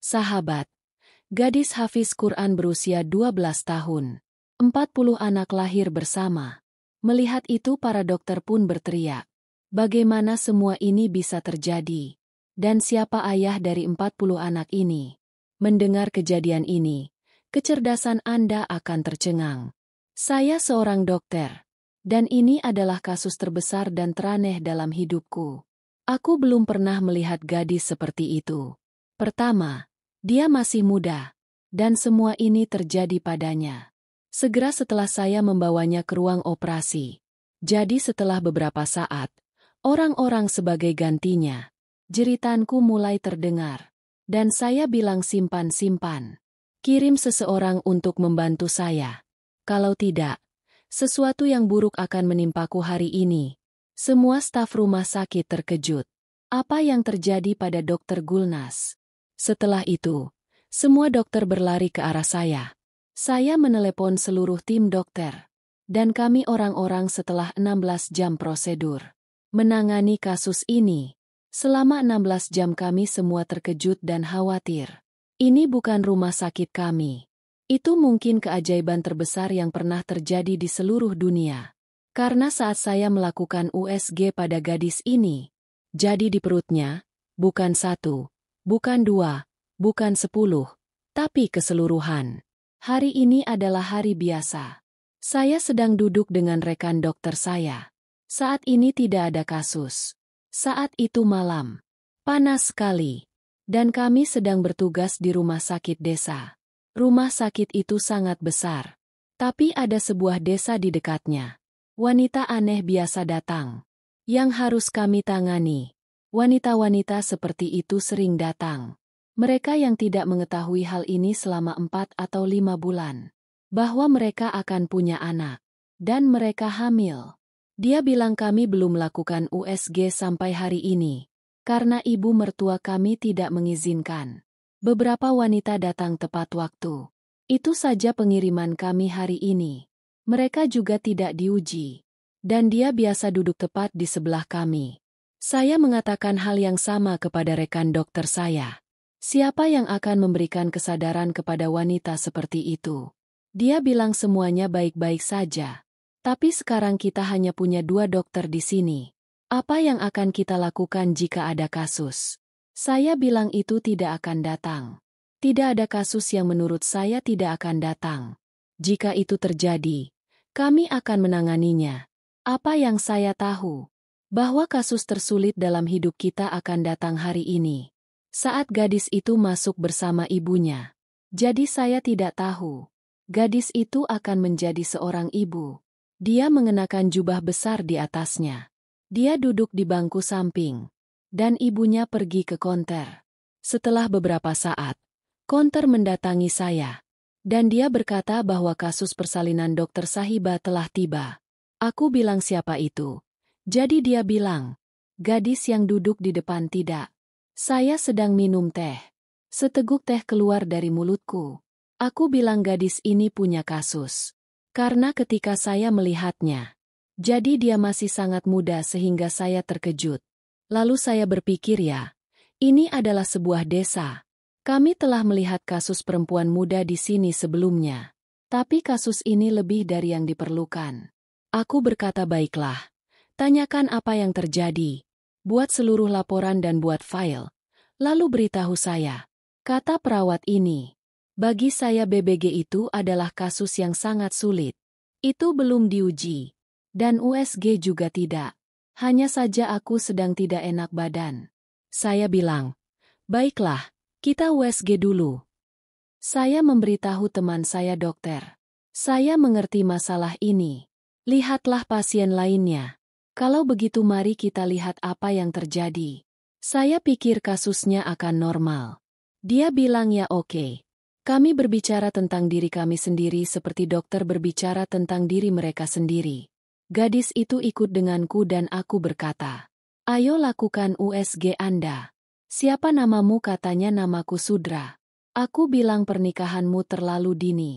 Sahabat, gadis hafiz Quran berusia 12 tahun. 40 anak lahir bersama. Melihat itu para dokter pun berteriak. Bagaimana semua ini bisa terjadi? Dan siapa ayah dari 40 anak ini? Mendengar kejadian ini, kecerdasan Anda akan tercengang. Saya seorang dokter. Dan ini adalah kasus terbesar dan teraneh dalam hidupku. Aku belum pernah melihat gadis seperti itu. Pertama, dia masih muda. Dan semua ini terjadi padanya segera setelah saya membawanya ke ruang operasi. Jadi setelah beberapa saat, orang-orang sebagai gantinya, jeritanku mulai terdengar. Dan saya bilang simpan. Kirim seseorang untuk membantu saya. Kalau tidak, sesuatu yang buruk akan menimpaku hari ini. Semua staf rumah sakit terkejut. Apa yang terjadi pada Dokter Gulnas? Setelah itu, semua dokter berlari ke arah saya. Saya menelepon seluruh tim dokter. Dan kami orang-orang setelah 16 jam prosedur menangani kasus ini. Selama 16 jam kami semua terkejut dan khawatir. Ini bukan rumah sakit kami. Itu mungkin keajaiban terbesar yang pernah terjadi di seluruh dunia. Karena saat saya melakukan USG pada gadis ini, jadi di perutnya, bukan 1, bukan 2, bukan 10, tapi keseluruhan. Hari ini adalah hari biasa. Saya sedang duduk dengan rekan dokter saya. Saat ini tidak ada kasus. Saat itu malam. Panas sekali. Dan kami sedang bertugas di rumah sakit desa. Rumah sakit itu sangat besar. Tapi ada sebuah desa di dekatnya. Wanita aneh biasa datang. Yang harus kami tangani. Wanita-wanita seperti itu sering datang. Mereka yang tidak mengetahui hal ini selama 4 atau 5 bulan. Bahwa mereka akan punya anak. Dan mereka hamil. Dia bilang kami belum melakukan USG sampai hari ini. Karena ibu mertua kami tidak mengizinkan. Beberapa wanita datang tepat waktu. Itu saja pengiriman kami hari ini. Mereka juga tidak diuji. Dan dia biasa duduk tepat di sebelah kami. Saya mengatakan hal yang sama kepada rekan dokter saya. Siapa yang akan memberikan kesadaran kepada wanita seperti itu? Dia bilang semuanya baik-baik saja. Tapi sekarang kita hanya punya 2 dokter di sini. Apa yang akan kita lakukan jika ada kasus? Saya bilang itu tidak akan datang. Tidak ada kasus yang menurut saya tidak akan datang. Jika itu terjadi, kami akan menanganinya. Apa yang saya tahu? Bahwa kasus tersulit dalam hidup kita akan datang hari ini. Saat gadis itu masuk bersama ibunya. Jadi saya tidak tahu. Gadis itu akan menjadi seorang ibu. Dia mengenakan jubah besar di atasnya. Dia duduk di bangku samping. Dan ibunya pergi ke konter. Setelah beberapa saat, konter mendatangi saya. Dan dia berkata bahwa kasus persalinan Dokter Sahiba telah tiba. Aku bilang siapa itu? Jadi dia bilang, gadis yang duduk di depan tidak. Saya sedang minum teh. Seteguk teh keluar dari mulutku. Aku bilang gadis ini punya kasus. Karena ketika saya melihatnya, jadi dia masih sangat muda sehingga saya terkejut. Lalu saya berpikir ini adalah sebuah desa. Kami telah melihat kasus perempuan muda di sini sebelumnya. Tapi kasus ini lebih dari yang diperlukan. Aku berkata baiklah. Tanyakan apa yang terjadi. Buat seluruh laporan dan buat file. Lalu beritahu saya. Kata perawat ini. Bagi saya BBG itu adalah kasus yang sangat sulit. Itu belum diuji. Dan USG juga tidak. Hanya saja aku sedang tidak enak badan. Saya bilang, baiklah, kita USG dulu. Saya memberitahu teman saya dokter. Saya mengerti masalah ini. Lihatlah pasien lainnya. Kalau begitu mari kita lihat apa yang terjadi. Saya pikir kasusnya akan normal. Dia bilang ya oke. Kami berbicara tentang diri kami sendiri seperti dokter berbicara tentang diri mereka sendiri. Gadis itu ikut denganku dan aku berkata, ayo lakukan USG Anda. Siapa namamu? Katanya namaku Sudra. Aku bilang pernikahanmu terlalu dini.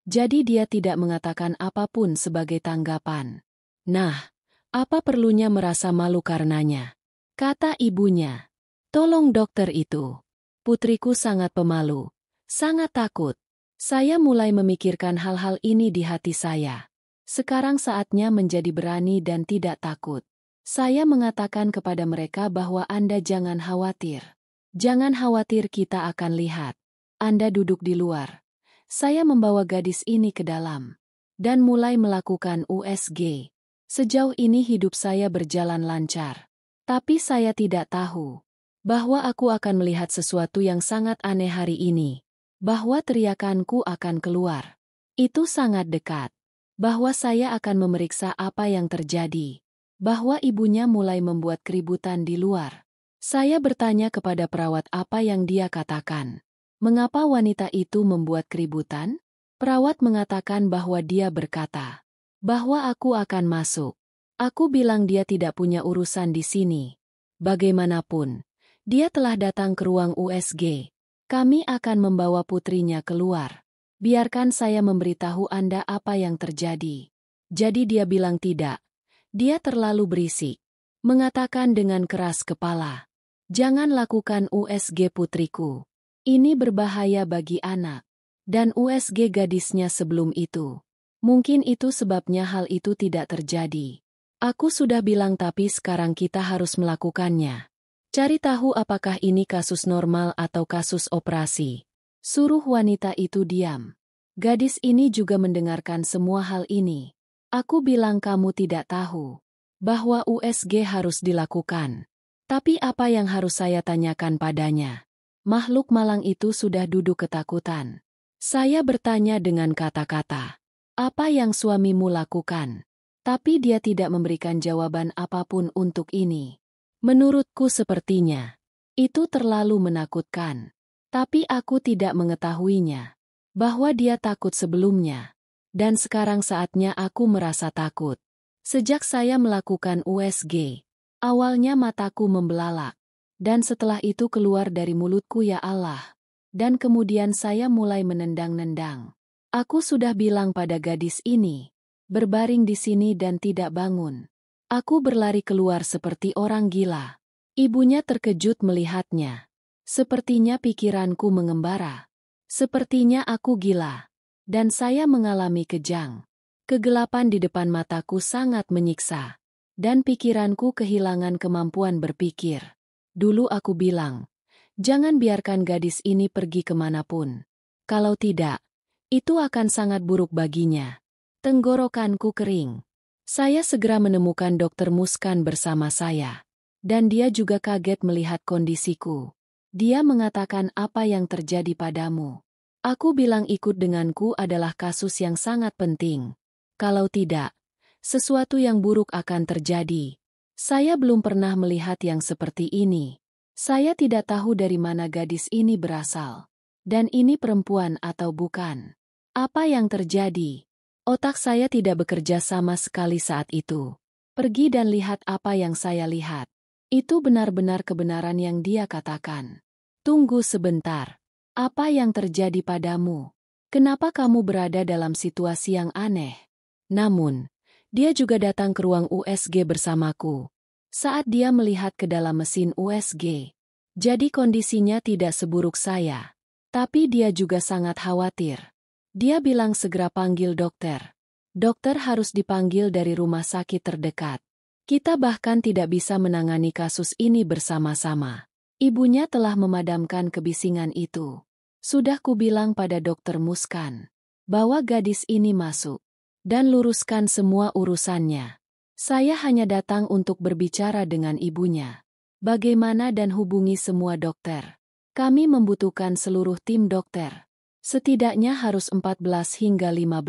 Jadi dia tidak mengatakan apapun sebagai tanggapan. Nah, apa perlunya merasa malu karenanya? Kata ibunya. Tolong dokter itu. Putriku sangat pemalu, sangat takut. Saya mulai memikirkan hal-hal ini di hati saya. Sekarang saatnya menjadi berani dan tidak takut. Saya mengatakan kepada mereka bahwa Anda jangan khawatir. Jangan khawatir, kita akan lihat. Anda duduk di luar. Saya membawa gadis ini ke dalam dan mulai melakukan USG. Sejauh ini hidup saya berjalan lancar. Tapi saya tidak tahu bahwa aku akan melihat sesuatu yang sangat aneh hari ini. Bahwa teriakanku akan keluar. Itu sangat dekat. Bahwa saya akan memeriksa apa yang terjadi. Bahwa ibunya mulai membuat keributan di luar. Saya bertanya kepada perawat apa yang dia katakan. Mengapa wanita itu membuat keributan? Perawat mengatakan bahwa dia berkata bahwa aku akan masuk. Aku bilang dia tidak punya urusan di sini. Bagaimanapun, dia telah datang ke ruang USG. Kami akan membawa putrinya keluar. Biarkan saya memberitahu Anda apa yang terjadi. Jadi dia bilang tidak. Dia terlalu berisik. Mengatakan dengan keras kepala. Jangan lakukan USG putriku. Ini berbahaya bagi anak. Dan USG gadisnya sebelum itu. Mungkin itu sebabnya hal itu tidak terjadi. Aku sudah bilang tapi sekarang kita harus melakukannya. Cari tahu apakah ini kasus normal atau kasus operasi. Suruh wanita itu diam. Gadis ini juga mendengarkan semua hal ini. Aku bilang kamu tidak tahu bahwa USG harus dilakukan. Tapi apa yang harus saya tanyakan padanya? Makhluk malang itu sudah duduk ketakutan. Saya bertanya dengan kata-kata, apa yang suamimu lakukan? Tapi dia tidak memberikan jawaban apapun untuk ini. Menurutku sepertinya itu terlalu menakutkan. Tapi aku tidak mengetahuinya bahwa dia takut sebelumnya. Dan sekarang saatnya aku merasa takut. Sejak saya melakukan USG, awalnya mataku membelalak. Dan setelah itu keluar dari mulutku ya Allah. Dan kemudian saya mulai menendang-nendang. Aku sudah bilang pada gadis ini, berbaring di sini dan tidak bangun. Aku berlari keluar seperti orang gila. Ibunya terkejut melihatnya. Sepertinya pikiranku mengembara. Sepertinya aku gila. Dan saya mengalami kejang. Kegelapan di depan mataku sangat menyiksa. Dan pikiranku kehilangan kemampuan berpikir. Dulu aku bilang, jangan biarkan gadis ini pergi kemanapun. Kalau tidak, itu akan sangat buruk baginya. Tenggorokanku kering. Saya segera menemukan Dokter Muskan bersama saya. Dan dia juga kaget melihat kondisiku. Dia mengatakan apa yang terjadi padamu. Aku bilang ikut denganku adalah kasus yang sangat penting. Kalau tidak, sesuatu yang buruk akan terjadi. Saya belum pernah melihat yang seperti ini. Saya tidak tahu dari mana gadis ini berasal. Dan ini perempuan atau bukan. Apa yang terjadi? Otak saya tidak bekerja sama sekali saat itu. Pergi dan lihat apa yang saya lihat. Itu benar-benar kebenaran yang dia katakan. Tunggu sebentar. Apa yang terjadi padamu? Kenapa kamu berada dalam situasi yang aneh? Namun, dia juga datang ke ruang USG bersamaku. Saat dia melihat ke dalam mesin USG. Jadi kondisinya tidak seburuk saya. Tapi dia juga sangat khawatir. Dia bilang segera panggil dokter. Dokter harus dipanggil dari rumah sakit terdekat. Kita bahkan tidak bisa menangani kasus ini bersama-sama. Ibunya telah memadamkan kebisingan itu. Sudah kubilang pada Dokter Muskan bahwa gadis ini masuk dan luruskan semua urusannya. Saya hanya datang untuk berbicara dengan ibunya. Bagaimana dan hubungi semua dokter. Kami membutuhkan seluruh tim dokter. Setidaknya harus 14 hingga 15.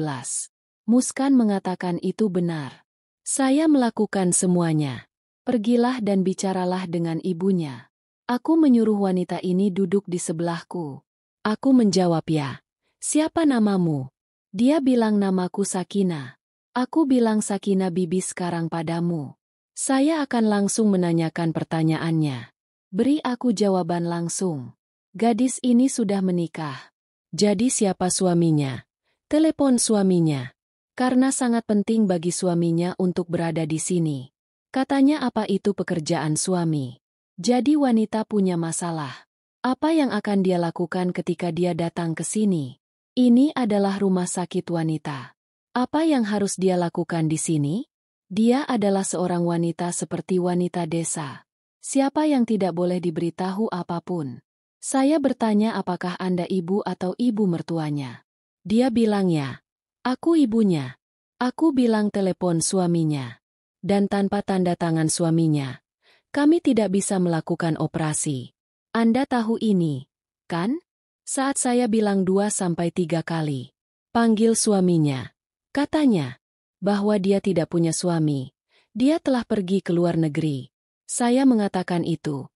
Muskan mengatakan itu benar. Saya melakukan semuanya. Pergilah dan bicaralah dengan ibunya. Aku menyuruh wanita ini duduk di sebelahku. Aku menjawab ya. Siapa namamu? Dia bilang namaku Sakina. Aku bilang Sakina bibi sekarang padamu. Saya akan langsung menanyakan pertanyaannya. Beri aku jawaban langsung. Gadis ini sudah menikah. Jadi siapa suaminya? Telepon suaminya. Karena sangat penting bagi suaminya untuk berada di sini. Katanya apa itu pekerjaan suami. Jadi wanita punya masalah. Apa yang akan dia lakukan ketika dia datang ke sini? Ini adalah rumah sakit wanita. Apa yang harus dia lakukan di sini? Dia adalah seorang wanita seperti wanita desa. Siapa yang tidak boleh diberitahu apapun? Saya bertanya apakah Anda ibu atau ibu mertuanya. Dia bilang ya. Aku ibunya. Aku bilang telepon suaminya. Dan tanpa tanda tangan suaminya, kami tidak bisa melakukan operasi. Anda tahu ini, kan? Saat saya bilang 2 sampai 3 kali. Panggil suaminya. Katanya, bahwa dia tidak punya suami. Dia telah pergi ke luar negeri. Saya mengatakan itu.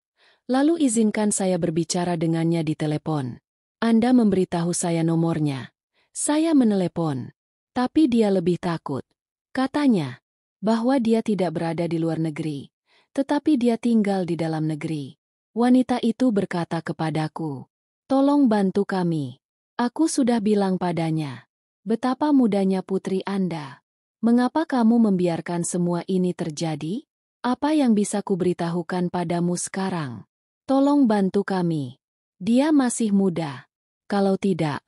Lalu izinkan saya berbicara dengannya di telepon. Anda memberitahu saya nomornya. Saya menelepon. Tapi dia lebih takut. Katanya, bahwa dia tidak berada di luar negeri. Tetapi dia tinggal di dalam negeri. Wanita itu berkata kepadaku, "Tolong bantu kami." Aku sudah bilang padanya, "Betapa mudanya putri Anda. Mengapa kamu membiarkan semua ini terjadi? Apa yang bisa kuberitahukan padamu sekarang? Tolong bantu kami. Dia masih muda. Kalau tidak,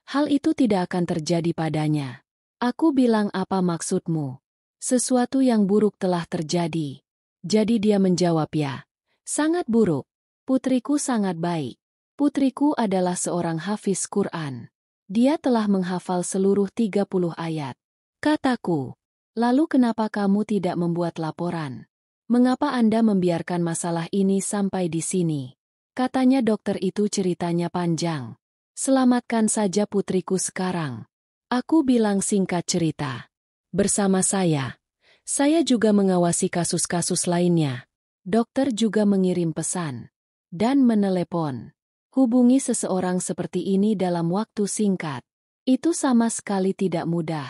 hal itu tidak akan terjadi padanya." Aku bilang, "Apa maksudmu? Sesuatu yang buruk telah terjadi." Jadi dia menjawab, "Ya, sangat buruk. Putriku sangat baik. Putriku adalah seorang hafiz Quran. Dia telah menghafal seluruh 30 ayat." Kataku, "Lalu kenapa kamu tidak membuat laporan? Mengapa Anda membiarkan masalah ini sampai di sini?" Katanya dokter itu ceritanya panjang. "Selamatkan saja putriku sekarang." Aku bilang singkat cerita. Bersama saya juga mengawasi kasus-kasus lainnya. Dokter juga mengirim pesan. Dan menelepon. Hubungi seseorang seperti ini dalam waktu singkat. Itu sama sekali tidak mudah.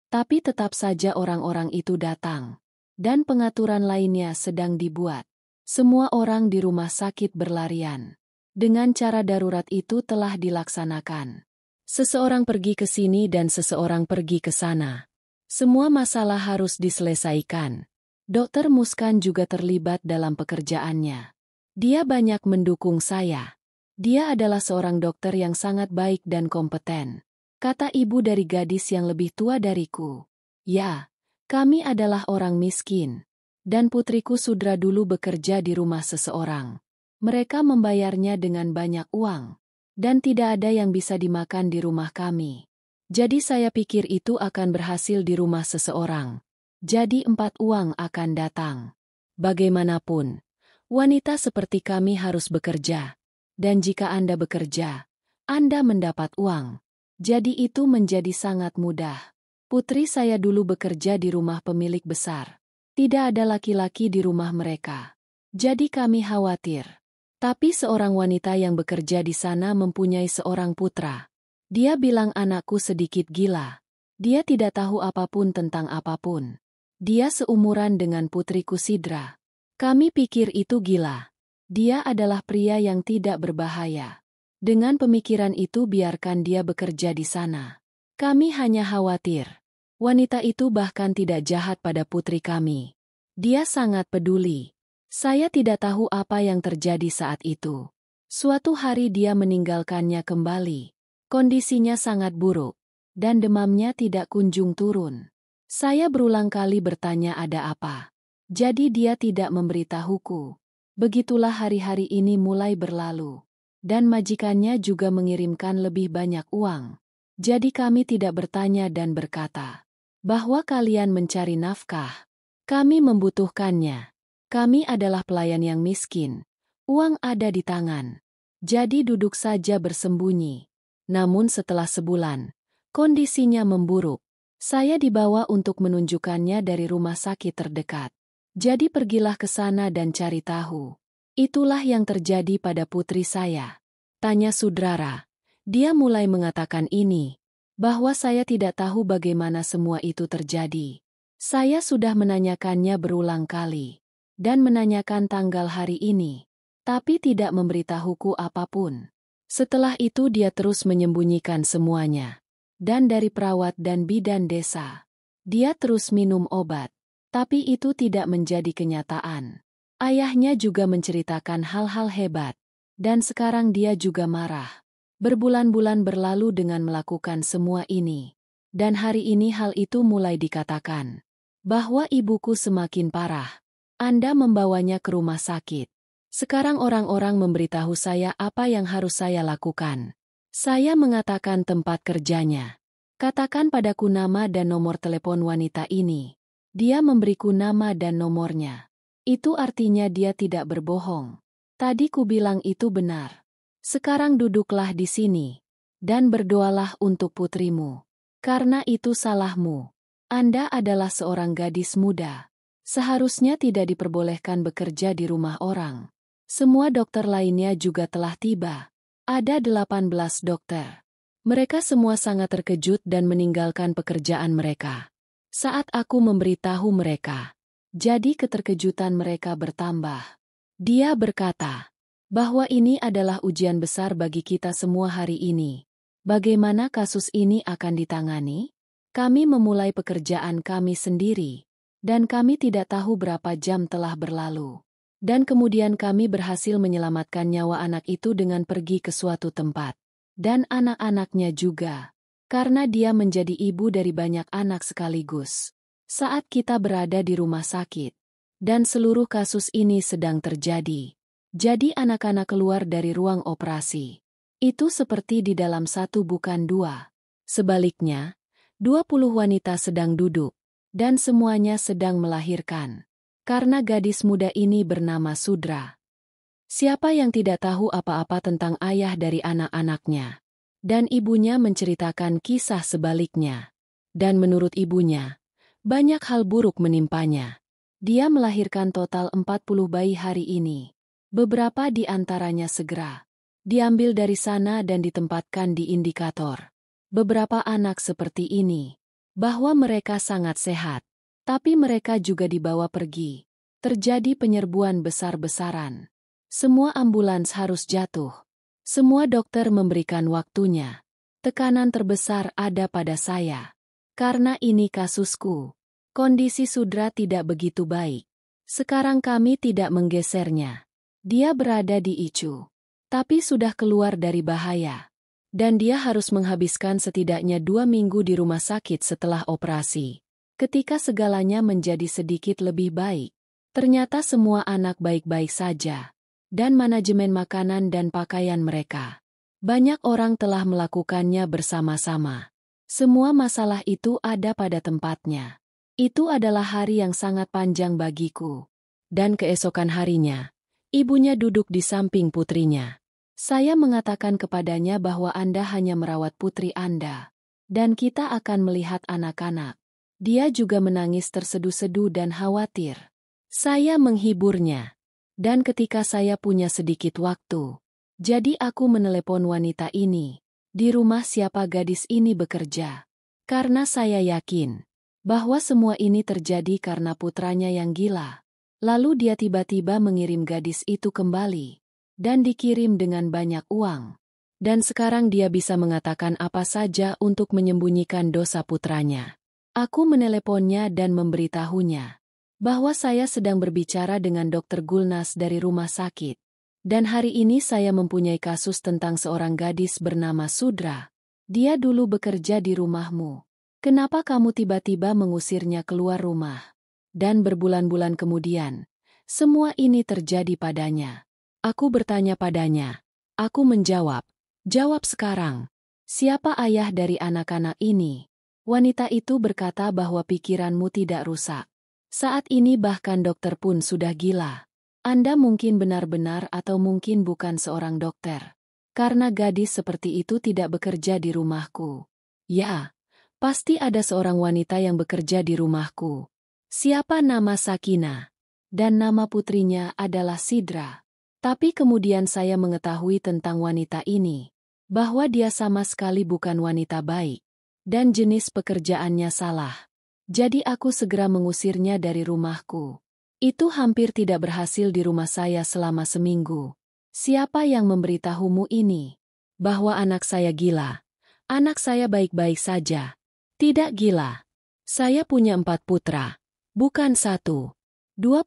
Tapi tetap saja orang-orang itu datang. Dan pengaturan lainnya sedang dibuat. Semua orang di rumah sakit berlarian. Dengan cara darurat itu telah dilaksanakan. Seseorang pergi ke sini dan seseorang pergi ke sana. Semua masalah harus diselesaikan. Dokter Muskan juga terlibat dalam pekerjaannya. Dia banyak mendukung saya. Dia adalah seorang dokter yang sangat baik dan kompeten. Kata ibu dari gadis yang lebih tua dariku. "Ya, kami adalah orang miskin. Dan putriku Sudra dulu bekerja di rumah seseorang. Mereka membayarnya dengan banyak uang. Dan tidak ada yang bisa dimakan di rumah kami. Jadi saya pikir itu akan berhasil di rumah seseorang. Jadi 4 uang akan datang. Bagaimanapun, wanita seperti kami harus bekerja. Dan jika Anda bekerja, Anda mendapat uang. Jadi itu menjadi sangat mudah. Putri saya dulu bekerja di rumah pemilik besar. Tidak ada laki-laki di rumah mereka. Jadi kami khawatir. Tapi seorang wanita yang bekerja di sana mempunyai seorang putra. Dia bilang anakku sedikit gila. Dia tidak tahu apapun tentang apapun. Dia seumuran dengan putriku Sidra. Kami pikir itu gila. Dia adalah pria yang tidak berbahaya. Dengan pemikiran itu biarkan dia bekerja di sana. Kami hanya khawatir. Wanita itu bahkan tidak jahat pada putri kami. Dia sangat peduli. Saya tidak tahu apa yang terjadi saat itu. Suatu hari dia meninggalkannya kembali. Kondisinya sangat buruk. Dan demamnya tidak kunjung turun. Saya berulang kali bertanya ada apa. Jadi dia tidak memberitahuku. Begitulah hari-hari ini mulai berlalu. Dan majikannya juga mengirimkan lebih banyak uang. Jadi kami tidak bertanya dan berkata, bahwa kalian mencari nafkah. Kami membutuhkannya. Kami adalah pelayan yang miskin. Uang ada di tangan. Jadi duduk saja bersembunyi. Namun setelah sebulan, kondisinya memburuk. Saya dibawa untuk menunjukkannya dari rumah sakit terdekat. Jadi pergilah ke sana dan cari tahu. Itulah yang terjadi pada putri saya. Tanya Sudrara. Dia mulai mengatakan ini, bahwa saya tidak tahu bagaimana semua itu terjadi. Saya sudah menanyakannya berulang kali. Dan menanyakan tanggal hari ini. Tapi tidak memberitahuku apapun. Setelah itu dia terus menyembunyikan semuanya. Dan dari perawat dan bidan desa. Dia terus minum obat. Tapi itu tidak menjadi kenyataan. Ayahnya juga menceritakan hal-hal hebat. Dan sekarang dia juga marah. Berbulan-bulan berlalu dengan melakukan semua ini. Dan hari ini hal itu mulai dikatakan. Bahwa ibuku semakin parah. Anda membawanya ke rumah sakit. Sekarang orang-orang memberitahu saya apa yang harus saya lakukan. Saya mengatakan tempat kerjanya. Katakan padaku nama dan nomor telepon wanita ini. Dia memberiku nama dan nomornya. Itu artinya dia tidak berbohong. Tadi ku bilang itu benar. Sekarang duduklah di sini. Dan berdoalah untuk putrimu. Karena itu salahmu. Anda adalah seorang gadis muda. Seharusnya tidak diperbolehkan bekerja di rumah orang. Semua dokter lainnya juga telah tiba. Ada 18 dokter. Mereka semua sangat terkejut dan meninggalkan pekerjaan mereka. Saat aku memberitahu mereka, jadi keterkejutan mereka bertambah. Dia berkata, bahwa ini adalah ujian besar bagi kita semua hari ini. Bagaimana kasus ini akan ditangani? Kami memulai pekerjaan kami sendiri, dan kami tidak tahu berapa jam telah berlalu. Dan kemudian kami berhasil menyelamatkan nyawa anak itu dengan pergi ke suatu tempat. Dan anak-anaknya juga. Karena dia menjadi ibu dari banyak anak sekaligus. Saat kita berada di rumah sakit. Dan seluruh kasus ini sedang terjadi. Jadi anak-anak keluar dari ruang operasi. Itu seperti di dalam satu bukan dua. Sebaliknya, 20 wanita sedang duduk. Dan semuanya sedang melahirkan. Karena gadis muda ini bernama Sudra. Siapa yang tidak tahu apa-apa tentang ayah dari anak-anaknya? Dan ibunya menceritakan kisah sebaliknya. Dan menurut ibunya, banyak hal buruk menimpanya. Dia melahirkan total 40 bayi hari ini. Beberapa di antaranya segera diambil dari sana dan ditempatkan di indikator. Beberapa anak seperti ini, bahwa mereka sangat sehat. Tapi mereka juga dibawa pergi. Terjadi penyerbuan besar-besaran. Semua ambulans harus jatuh. Semua dokter memberikan waktunya. Tekanan terbesar ada pada saya. Karena ini kasusku. Kondisi Sudra tidak begitu baik. Sekarang kami tidak menggesernya. Dia berada di ICU. Tapi sudah keluar dari bahaya. Dan dia harus menghabiskan setidaknya 2 minggu di rumah sakit setelah operasi. Ketika segalanya menjadi sedikit lebih baik. Ternyata semua anak baik-baik saja. Dan manajemen makanan dan pakaian mereka. Banyak orang telah melakukannya bersama-sama. Semua masalah itu ada pada tempatnya. Itu adalah hari yang sangat panjang bagiku. Dan keesokan harinya, ibunya duduk di samping putrinya. Saya mengatakan kepadanya bahwa Anda hanya merawat putri Anda. Dan kita akan melihat anak-anak. Dia juga menangis terseduh-seduh dan khawatir. Saya menghiburnya. Dan ketika saya punya sedikit waktu, jadi aku menelepon wanita ini. Di rumah siapa gadis ini bekerja. Karena saya yakin bahwa semua ini terjadi karena putranya yang gila. Lalu dia tiba-tiba mengirim gadis itu kembali. Dan dikirim dengan banyak uang. Dan sekarang dia bisa mengatakan apa saja untuk menyembunyikan dosa putranya. Aku meneleponnya dan memberitahunya bahwa saya sedang berbicara dengan Dr. Gulnas dari rumah sakit. Dan hari ini saya mempunyai kasus tentang seorang gadis bernama Sudra. Dia dulu bekerja di rumahmu. Kenapa kamu tiba-tiba mengusirnya keluar rumah? Dan berbulan-bulan kemudian, semua ini terjadi padanya. Aku bertanya padanya. Aku menjawab. Jawab sekarang. Siapa ayah dari anak-anak ini? Wanita itu berkata bahwa pikiranmu tidak rusak. Saat ini bahkan dokter pun sudah gila. Anda mungkin benar-benar atau mungkin bukan seorang dokter. Karena gadis seperti itu tidak bekerja di rumahku. Ya, pasti ada seorang wanita yang bekerja di rumahku. Siapa nama Sakina? Dan nama putrinya adalah Sidra. Tapi kemudian saya mengetahui tentang wanita ini. Bahwa dia sama sekali bukan wanita baik. Dan jenis pekerjaannya salah. Jadi aku segera mengusirnya dari rumahku. Itu hampir tidak berhasil di rumah saya selama seminggu. Siapa yang memberitahumu ini? Bahwa anak saya gila. Anak saya baik-baik saja. Tidak gila. Saya punya 4 putra. Bukan 1. 2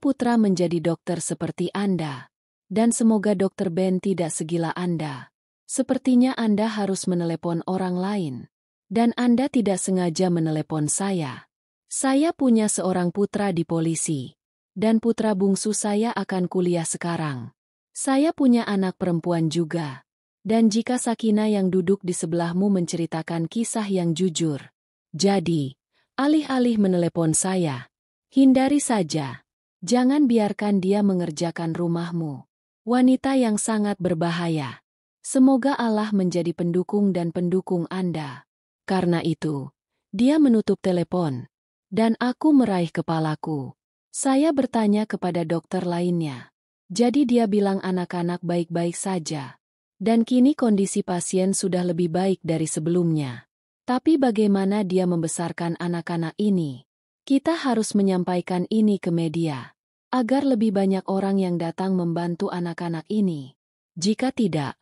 putra menjadi dokter seperti Anda. Dan semoga Dokter Ben tidak segila Anda. Sepertinya Anda harus menelepon orang lain. Dan Anda tidak sengaja menelepon saya. Saya punya seorang putra di polisi. Dan putra bungsu saya akan kuliah sekarang. Saya punya anak perempuan juga. Dan jika Sakina yang duduk di sebelahmu menceritakan kisah yang jujur. Jadi, alih-alih menelepon saya, hindari saja. Jangan biarkan dia mengerjakan rumahmu. Wanita yang sangat berbahaya. Semoga Allah menjadi pendukung dan pendukung Anda. Karena itu, dia menutup telepon. Dan aku meraih kepalaku. Saya bertanya kepada dokter lainnya. Jadi dia bilang anak-anak baik-baik saja. Dan kini kondisi pasien sudah lebih baik dari sebelumnya. Tapi bagaimana dia membesarkan anak-anak ini? Kita harus menyampaikan ini ke media. Agar lebih banyak orang yang datang membantu anak-anak ini. Jika tidak,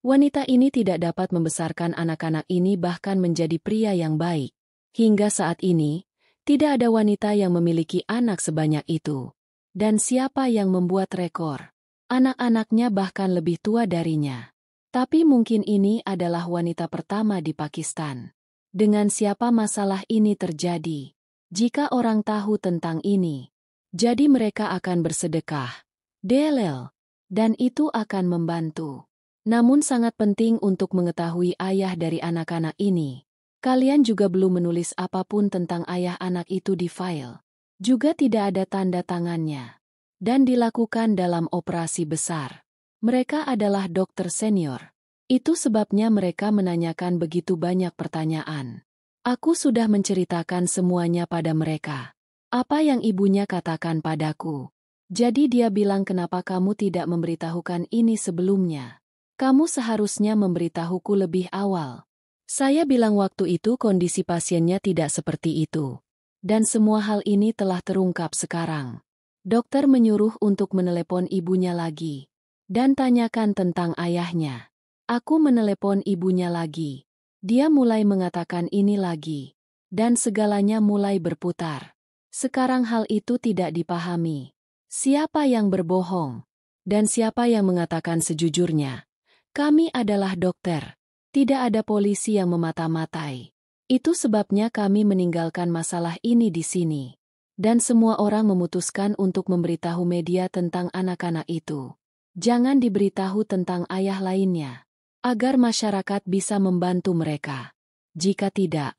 wanita ini tidak dapat membesarkan anak-anak ini bahkan menjadi pria yang baik. Hingga saat ini, tidak ada wanita yang memiliki anak sebanyak itu. Dan siapa yang membuat rekor? Anak-anaknya bahkan lebih tua darinya. Tapi mungkin ini adalah wanita pertama di Pakistan. Dengan siapa masalah ini terjadi? Jika orang tahu tentang ini, jadi mereka akan bersedekah. Delel. Dan itu akan membantu. Namun sangat penting untuk mengetahui ayah dari anak-anak ini. Kalian juga belum menulis apapun tentang ayah anak itu di file. Juga tidak ada tanda tangannya. Dan dilakukan dalam operasi besar. Mereka adalah dokter senior. Itu sebabnya mereka menanyakan begitu banyak pertanyaan. Aku sudah menceritakan semuanya pada mereka. Apa yang ibunya katakan padaku. Jadi dia bilang kenapa kamu tidak memberitahukan ini sebelumnya. Kamu seharusnya memberitahuku lebih awal. Saya bilang waktu itu kondisi pasiennya tidak seperti itu. Dan semua hal ini telah terungkap sekarang. Dokter menyuruh untuk menelepon ibunya lagi. Dan tanyakan tentang ayahnya. Aku menelepon ibunya lagi. Dia mulai mengatakan ini lagi. Dan segalanya mulai berputar. Sekarang hal itu tidak dipahami. Siapa yang berbohong? Dan siapa yang mengatakan sejujurnya? Kami adalah dokter. Tidak ada polisi yang memata-matai. Itu sebabnya kami meninggalkan masalah ini di sini. Dan semua orang memutuskan untuk memberitahu media tentang anak-anak itu. Jangan diberitahu tentang ayah lainnya. Agar masyarakat bisa membantu mereka. Jika tidak,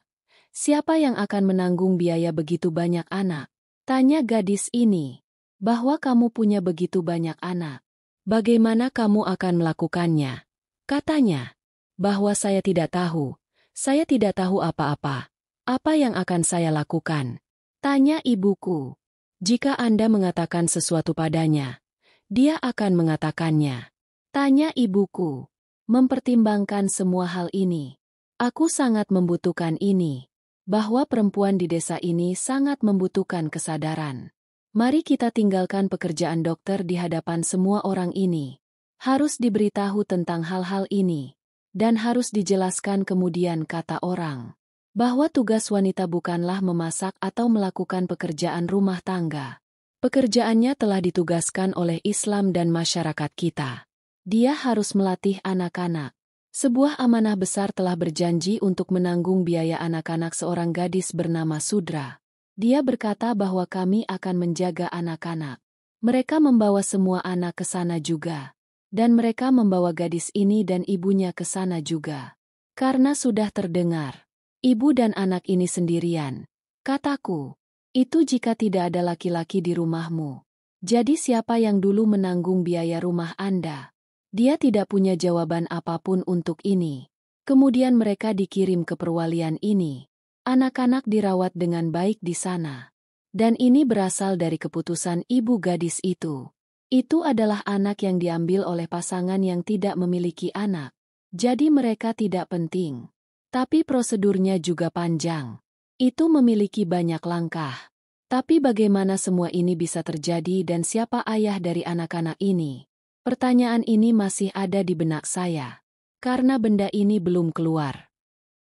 siapa yang akan menanggung biaya begitu banyak anak? Tanya gadis ini. Bahwa kamu punya begitu banyak anak. Bagaimana kamu akan melakukannya? Katanya. Bahwa saya tidak tahu. Saya tidak tahu apa-apa. Apa yang akan saya lakukan? Tanya ibuku. Jika Anda mengatakan sesuatu padanya, dia akan mengatakannya. Tanya ibuku. Mempertimbangkan semua hal ini. Aku sangat membutuhkan ini. Bahwa perempuan di desa ini sangat membutuhkan kesadaran. Mari kita tinggalkan pekerjaan dokter di hadapan semua orang ini. Harus diberitahu tentang hal-hal ini. Dan harus dijelaskan kemudian kata orang. Bahwa tugas wanita bukanlah memasak atau melakukan pekerjaan rumah tangga. Pekerjaannya telah ditugaskan oleh Islam dan masyarakat kita. Dia harus melatih anak-anak. Sebuah amanah besar telah berjanji untuk menanggung biaya anak-anak seorang gadis bernama Sudra. Dia berkata bahwa kami akan menjaga anak-anak. Mereka membawa semua anak ke sana juga. Dan mereka membawa gadis ini dan ibunya ke sana juga. Karena sudah terdengar. Ibu dan anak ini sendirian. Kataku. Itu jika tidak ada laki-laki di rumahmu. Jadi siapa yang dulu menanggung biaya rumah Anda? Dia tidak punya jawaban apapun untuk ini. Kemudian mereka dikirim ke perwalian ini. Anak-anak dirawat dengan baik di sana. Dan ini berasal dari keputusan ibu gadis itu. Itu adalah anak yang diambil oleh pasangan yang tidak memiliki anak. Jadi mereka tidak penting. Tapi prosedurnya juga panjang. Itu memiliki banyak langkah. Tapi bagaimana semua ini bisa terjadi dan siapa ayah dari anak-anak ini? Pertanyaan ini masih ada di benak saya. Karena benda ini belum keluar.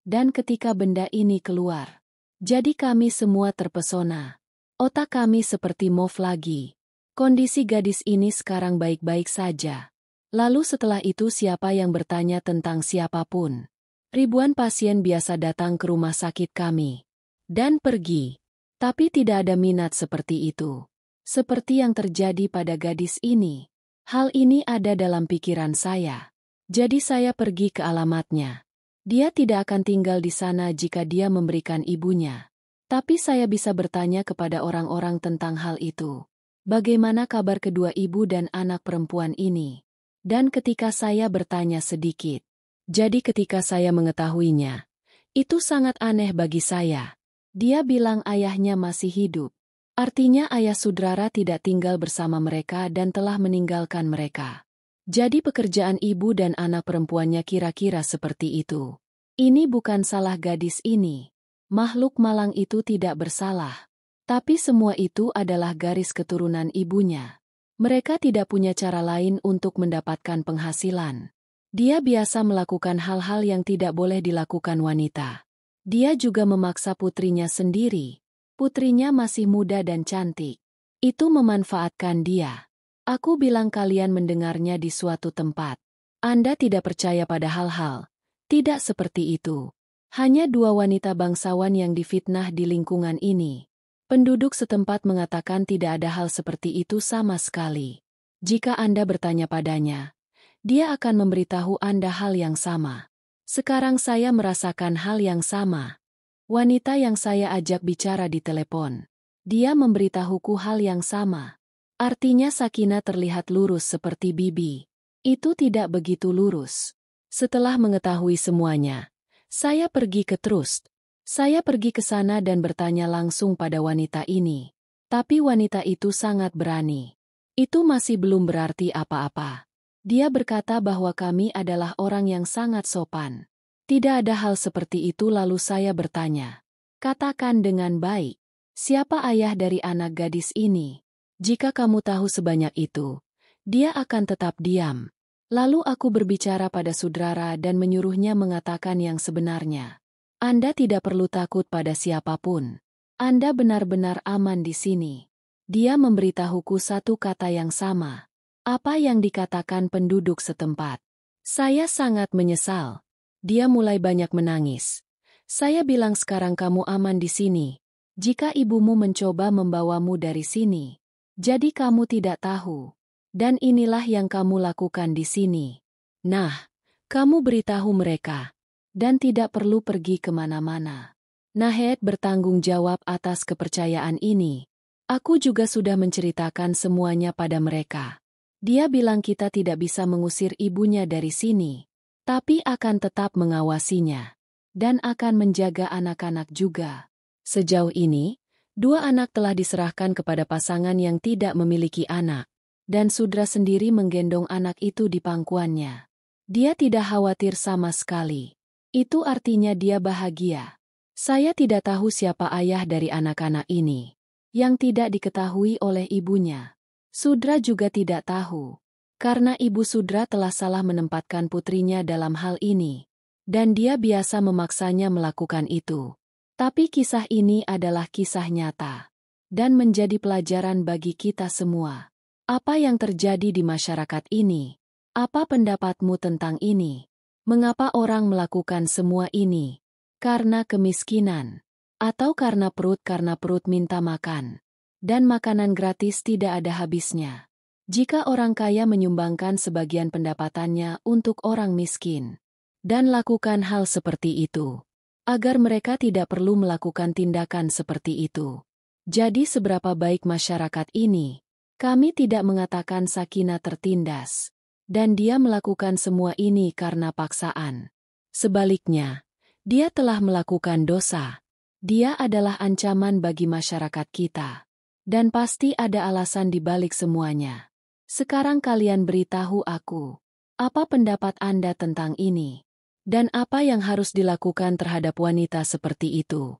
Dan ketika benda ini keluar, jadi kami semua terpesona. Otak kami seperti move lagi. Kondisi gadis ini sekarang baik-baik saja. Lalu setelah itu siapa yang bertanya tentang siapapun? Ribuan pasien biasa datang ke rumah sakit kami. Dan pergi. Tapi tidak ada minat seperti itu. Seperti yang terjadi pada gadis ini. Hal ini ada dalam pikiran saya. Jadi saya pergi ke alamatnya. Dia tidak akan tinggal di sana jika dia memberikan ibunya. Tapi saya bisa bertanya kepada orang-orang tentang hal itu. Bagaimana kabar kedua ibu dan anak perempuan ini? Dan ketika saya bertanya sedikit, jadi ketika saya mengetahuinya, itu sangat aneh bagi saya. Dia bilang ayahnya masih hidup. Artinya ayah Sudrara tidak tinggal bersama mereka dan telah meninggalkan mereka. Jadi pekerjaan ibu dan anak perempuannya kira-kira seperti itu. Ini bukan salah gadis ini. Makhluk malang itu tidak bersalah. Tapi semua itu adalah garis keturunan ibunya. Mereka tidak punya cara lain untuk mendapatkan penghasilan. Dia biasa melakukan hal-hal yang tidak boleh dilakukan wanita. Dia juga memaksa putrinya sendiri. Putrinya masih muda dan cantik. Itu memanfaatkan dia. Aku bilang kalian mendengarnya di suatu tempat. Anda tidak percaya pada hal-hal. Tidak seperti itu. Hanya dua wanita bangsawan yang difitnah di lingkungan ini. Penduduk setempat mengatakan tidak ada hal seperti itu sama sekali. Jika Anda bertanya padanya, dia akan memberitahu Anda hal yang sama. Sekarang saya merasakan hal yang sama. Wanita yang saya ajak bicara di telepon. Dia memberitahuku hal yang sama. Artinya Sakina terlihat lurus seperti Bibi. Itu tidak begitu lurus. Setelah mengetahui semuanya, saya pergi ke Trust. Saya pergi ke sana dan bertanya langsung pada wanita ini. Tapi wanita itu sangat berani. Itu masih belum berarti apa-apa. Dia berkata bahwa kami adalah orang yang sangat sopan. Tidak ada hal seperti itu lalu saya bertanya. Katakan dengan baik, siapa ayah dari anak gadis ini? Jika kamu tahu sebanyak itu, dia akan tetap diam. Lalu aku berbicara pada Sudrara dan menyuruhnya mengatakan yang sebenarnya. Anda tidak perlu takut pada siapapun. Anda benar-benar aman di sini. Dia memberitahuku satu kata yang sama. Apa yang dikatakan penduduk setempat. Saya sangat menyesal. Dia mulai banyak menangis. Saya bilang sekarang kamu aman di sini. Jika ibumu mencoba membawamu dari sini. Jadi kamu tidak tahu. Dan inilah yang kamu lakukan di sini. Nah, kamu beritahu mereka. Dan tidak perlu pergi kemana-mana. Nahed bertanggung jawab atas kepercayaan ini. Aku juga sudah menceritakan semuanya pada mereka. Dia bilang kita tidak bisa mengusir ibunya dari sini, tapi akan tetap mengawasinya, dan akan menjaga anak-anak juga. Sejauh ini, 2 anak telah diserahkan kepada pasangan yang tidak memiliki anak, dan Sudra sendiri menggendong anak itu di pangkuannya. Dia tidak khawatir sama sekali. Itu artinya dia bahagia. Saya tidak tahu siapa ayah dari anak-anak ini, yang tidak diketahui oleh ibunya. Sudra juga tidak tahu, karena ibu Sudra telah salah menempatkan putrinya dalam hal ini, dan dia biasa memaksanya melakukan itu. Tapi kisah ini adalah kisah nyata, dan menjadi pelajaran bagi kita semua. Apa yang terjadi di masyarakat ini? Apa pendapatmu tentang ini? Mengapa orang melakukan semua ini? Karena kemiskinan, atau karena perut minta makan. Dan makanan gratis tidak ada habisnya. Jika orang kaya menyumbangkan sebagian pendapatannya untuk orang miskin, dan lakukan hal seperti itu, agar mereka tidak perlu melakukan tindakan seperti itu. Jadi seberapa baik masyarakat ini, kami tidak mengatakan Sakina tertindas, dan dia melakukan semua ini karena paksaan. Sebaliknya, dia telah melakukan dosa. Dia adalah ancaman bagi masyarakat kita. Dan pasti ada alasan di balik semuanya. Sekarang kalian beritahu aku, apa pendapat Anda tentang ini? Dan apa yang harus dilakukan terhadap wanita seperti itu?